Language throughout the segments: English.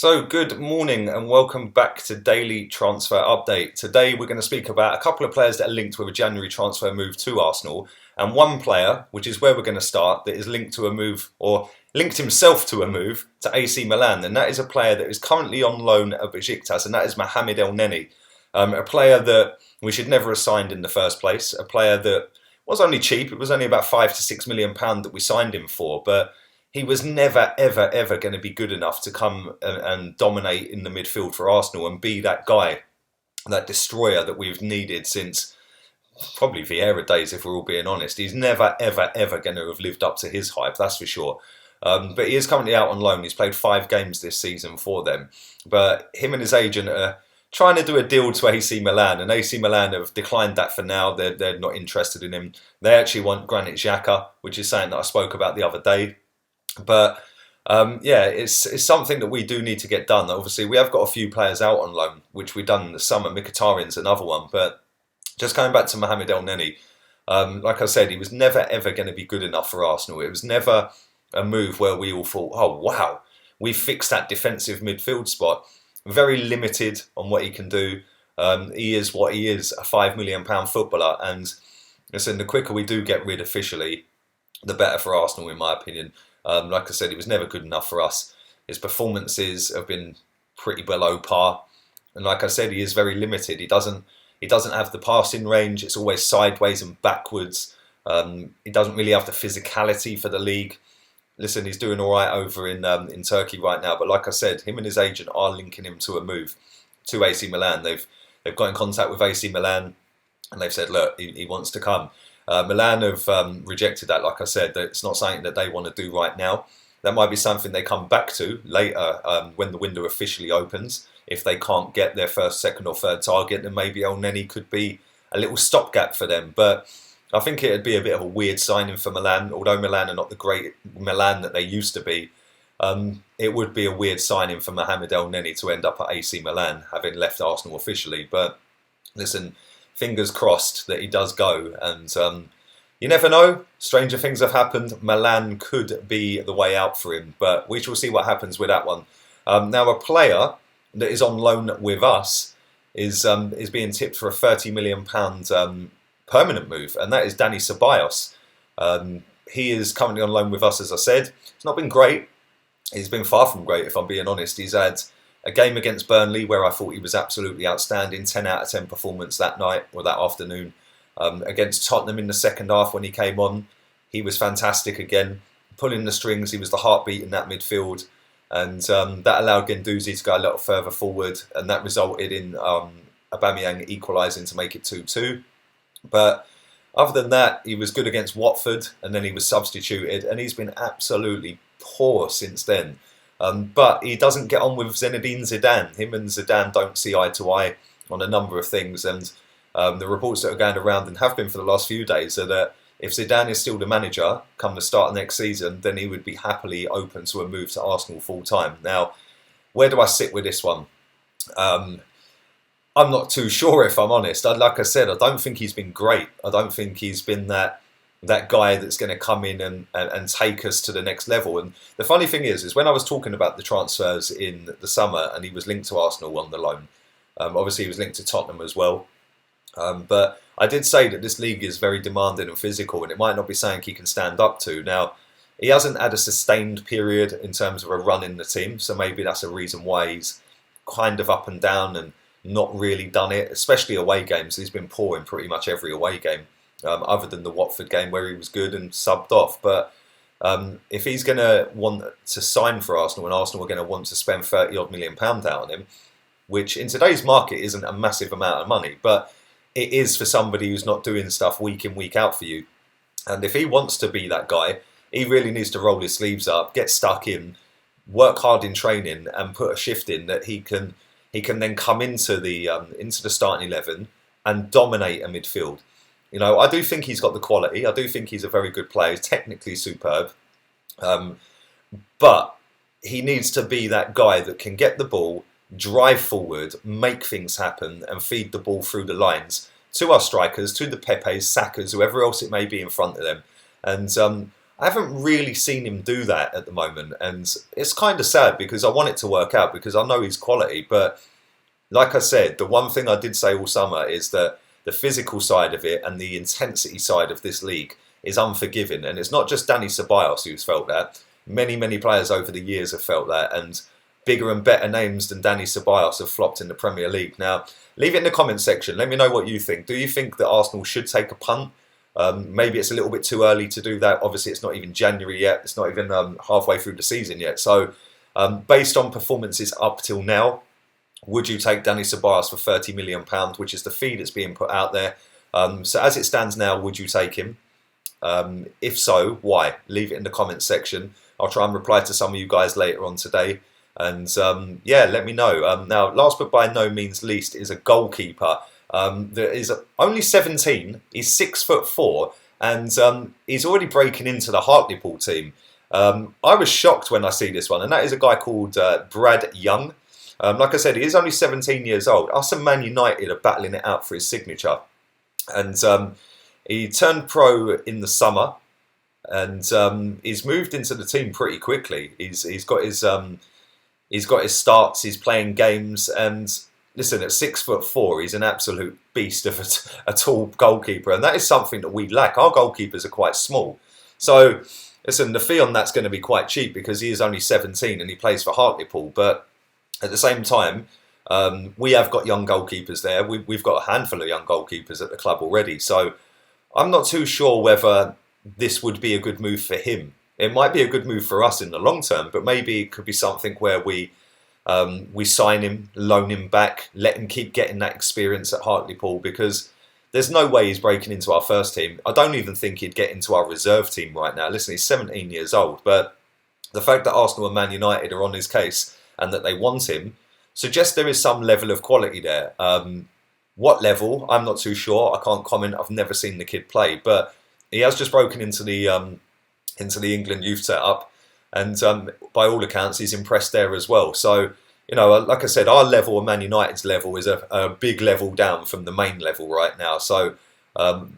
So, good morning and welcome back to Daily Transfer Update. Today we're going to speak about a couple of players that are linked with a January transfer move to Arsenal, and one player, which is where we're going to start, that is linked to a move, or linked himself to a move, to AC Milan, and that is a player that is currently on loan at Besiktas, and that is Mohamed Elneny. A player that we should never have signed in the first place, a player that was only cheap. It was only about £5 to £6 million that we signed him for, but he was never, ever going to be good enough to come and dominate in the midfield for Arsenal and be that guy, that destroyer that we've needed since probably Vieira days, if we're all being honest. He's never, ever going to have lived up to his hype, that's for sure. But he is currently out on loan. He's played 5 games this season for them. But him and his agent are trying to do a deal to AC Milan, and AC Milan have declined that for now. They're not interested in him. They actually want Granit Xhaka, which is something that I spoke about the other day. But it's something that we do need to get done. Obviously, we have got a few players out on loan, which we've done in the summer. Mkhitaryan's another one. But just going back to Mohamed Elneny, like I said, he was never, ever going to be good enough for Arsenal. It was never a move where we all thought, oh, wow, we fixed that defensive midfield spot. Very limited on what he can do. He is what he is, a £5 million footballer. And listen, the quicker we do get rid officially, the better for Arsenal, in my opinion. Like I said, he was never good enough for us. His performances have been pretty below par, and like I said, he is very limited. He doesn't have the passing range. It's always sideways and backwards. He doesn't really have the physicality for the league. Listen, he's doing all right over in Turkey right now, but like I said, him and his agent are linking him to a move to AC Milan. They've got in contact with AC Milan, and they've said, look, he wants to come. Milan have rejected that. Like I said, that it's not something that they want to do right now. That might be something they come back to later when the window officially opens. If they can't get their first, second or third target, then maybe Elneny could be a little stopgap for them. But I think it would be a bit of a weird signing for Milan. Although Milan are not the great Milan that they used to be, it would be a weird signing for Mohamed Elneny to end up at AC Milan, having left Arsenal officially. But listen, fingers crossed that he does go, and you never know. Stranger things have happened. Milan could be the way out for him, but we shall see what happens with that one. Now, a player that is on loan with us is being tipped for a £30 million permanent move, and that is Dani Ceballos. He is currently on loan with us, as I said. It's not been great. He's been far from great, if I'm being honest. He's had a game against Burnley where I thought he was absolutely outstanding, 10 out of 10 performance that night or that afternoon. Against Tottenham in the second half when he came on, he was fantastic again, pulling the strings. He was the heartbeat in that midfield, and that allowed Guendouzi to go a little further forward, and that resulted in Aubameyang equalising to make it 2-2. But other than that, he was good against Watford, and then he was substituted, and he's been absolutely poor since then. But he doesn't get on with Zinedine Zidane. Him and Zidane don't see eye to eye on a number of things, and the reports that are going around and have been for the last few days are that if Zidane is still the manager come the start of next season, then he would be happily open to a move to Arsenal full time. Now, where do I sit with this one? I'm not too sure, if I'm honest. Like I said, I don't think he's been great. I don't think he's been that guy that's going to come in and take us to the next level. And the funny thing is when I was talking about the transfers in the summer and he was linked to Arsenal on the loan, obviously he was linked to Tottenham as well. But I did say that this league is very demanding and physical, and it might not be something he can stand up to. Now, he hasn't had a sustained period in terms of a run in the team, so maybe that's a reason why he's kind of up and down and not really done it, especially away games. He's been poor in pretty much every away game. Other than the Watford game where he was good and subbed off. But if he's going to want to sign for Arsenal and Arsenal are going to want to spend £30 million out on him, which in today's market isn't a massive amount of money, but it is for somebody who's not doing stuff week in, week out for you. And if he wants to be that guy, he really needs to roll his sleeves up, get stuck in, work hard in training and put a shift in that he can then come into the starting 11 and dominate a midfield. You know, I do think he's got the quality. I do think he's a very good player. He's technically superb. But he needs to be that guy that can get the ball, drive forward, make things happen, and feed the ball through the lines to our strikers, to the Pepes, Sakas, whoever else it may be in front of them. And I haven't really seen him do that at the moment, and it's kind of sad because I want it to work out because I know he's quality. But like I said, the one thing I did say all summer is that the physical side of it and the intensity side of this league is unforgiving, and it's not just Dani Ceballos who's felt that. Many players over the years have felt that, and bigger and better names than Dani Ceballos have flopped in the Premier League. Now, leave it in the comments section. Let me know what you think. Do you think that Arsenal should take a punt? Maybe it's a little bit too early to do that. Obviously, it's not even January yet. It's not even halfway through the season yet. So, based on performances up till now, would you take Dani Ceballos for £30 million, which is the fee that's being put out there? So, as it stands now, would you take him? If so, why? Leave it in the comments section. I'll try and reply to some of you guys later on today. And yeah, let me know. Now, last but by no means least is a goalkeeper that is only 17. He's 6'4", and he's already breaking into the Hartlepool team. I was shocked when I see this one, and that is a guy called Brad Young. Like I said, he is only 17 years old. Us and Man United are battling it out for his signature, and he turned pro in the summer, and he's moved into the team pretty quickly. He's got his starts. He's playing games, and listen, at 6'4", he's an absolute beast of a tall goalkeeper, and that is something that we lack. Our goalkeepers are quite small, so listen, the fee on that's going to be quite cheap because he is only 17 and he plays for Hartlepool. But at the same time, we have got young goalkeepers there. We've got a handful of young goalkeepers at the club already, so I'm not too sure whether this would be a good move for him. It might be a good move for us in the long term, but maybe it could be something where we sign him, loan him back, let him keep getting that experience at Hartlepool, because there's no way he's breaking into our first team. I don't even think he'd get into our reserve team right now. Listen, he's 17 years old, but the fact that Arsenal and Man United are on his case and that they want him suggests there is some level of quality there. What level? I'm not too sure. I can't comment. I've never seen the kid play, but he has just broken into the England youth setup, and by all accounts, he's impressed there as well. So, you know, like I said, our level and Man United's level is a big level down from the main level right now. So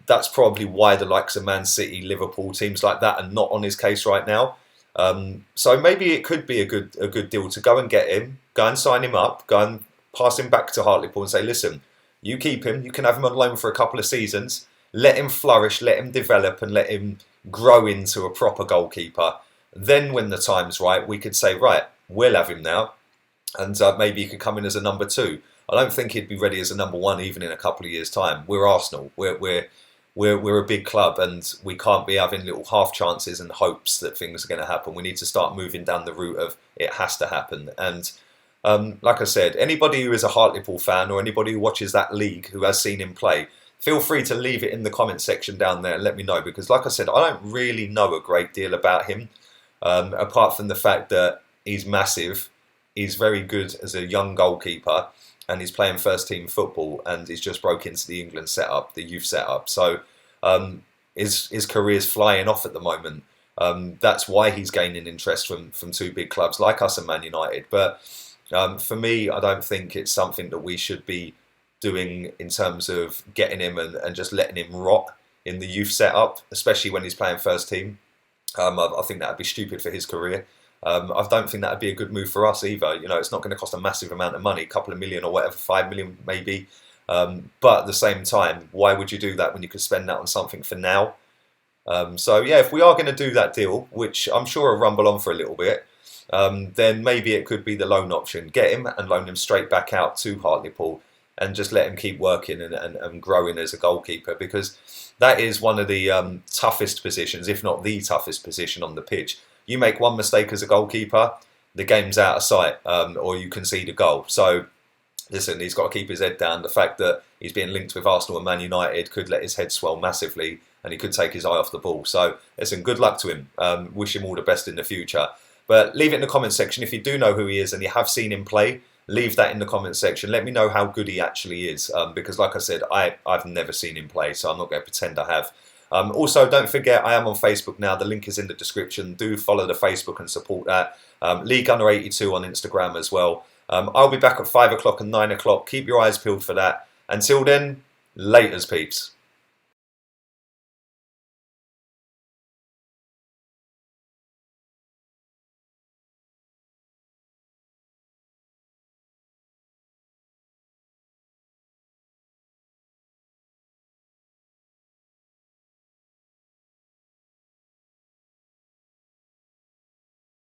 that's probably why the likes of Man City, Liverpool, teams like that are not on his case right now. So maybe it could be a good deal to go and get him, go and sign him up, go and pass him back to Hartlepool and say, listen, you keep him, you can have him on loan for a couple of seasons, let him flourish, let him develop, and let him grow into a proper goalkeeper. Then when the time's right, we could say, right, we'll have him now, and maybe he could come in as a number 2. I don't think he'd be ready as a number 1 even in a couple of years' time. We're Arsenal. We're a big club, and we can't be having little half chances and hopes that things are going to happen. We need to start moving down the route of it has to happen. And like I said, anybody who is a Hartlepool fan or anybody who watches that league who has seen him play, feel free to leave it in the comment section down there and let me know, because like I said, I don't really know a great deal about him, apart from the fact that he's massive, he's very good as a young goalkeeper, and he's playing first team football, and he's just broke into the England setup, the youth setup. So his career's flying off at the moment. That's why he's gaining interest from 2 big clubs like us and Man United. But for me, I don't think it's something that we should be doing in terms of getting him and just letting him rot in the youth setup, especially when he's playing first team. I think that would be stupid for his career. I don't think that would be a good move for us either. You know, it's not going to cost a massive amount of money, a couple of million or whatever, 5 million maybe. But at the same time, why would you do that when you could spend that on something for now? So yeah, if we are going to do that deal, which I'm sure will rumble on for a little bit, then maybe it could be the loan option. Get him and loan him straight back out to Hartlepool and just let him keep working and growing as a goalkeeper, because that is one of the toughest positions, if not the toughest position on the pitch. You make one mistake as a goalkeeper, the game's out of sight, or you concede a goal. So listen, he's got to keep his head down. The fact that he's being linked with Arsenal and Man United could let his head swell massively, and he could take his eye off the ball. So listen, good luck to him. Wish him all the best in the future. But leave it in the comment section. If you do know who he is and you have seen him play, leave that in the comment section. Let me know how good he actually is, because like I said, I've never seen him play, so I'm not going to pretend I have. Also, don't forget, I am on Facebook now. The link is in the description. Do follow the Facebook and support that. League Under 82 on Instagram as well. I'll be back at 5 o'clock and 9 o'clock. Keep your eyes peeled for that. Until then, laters, peeps.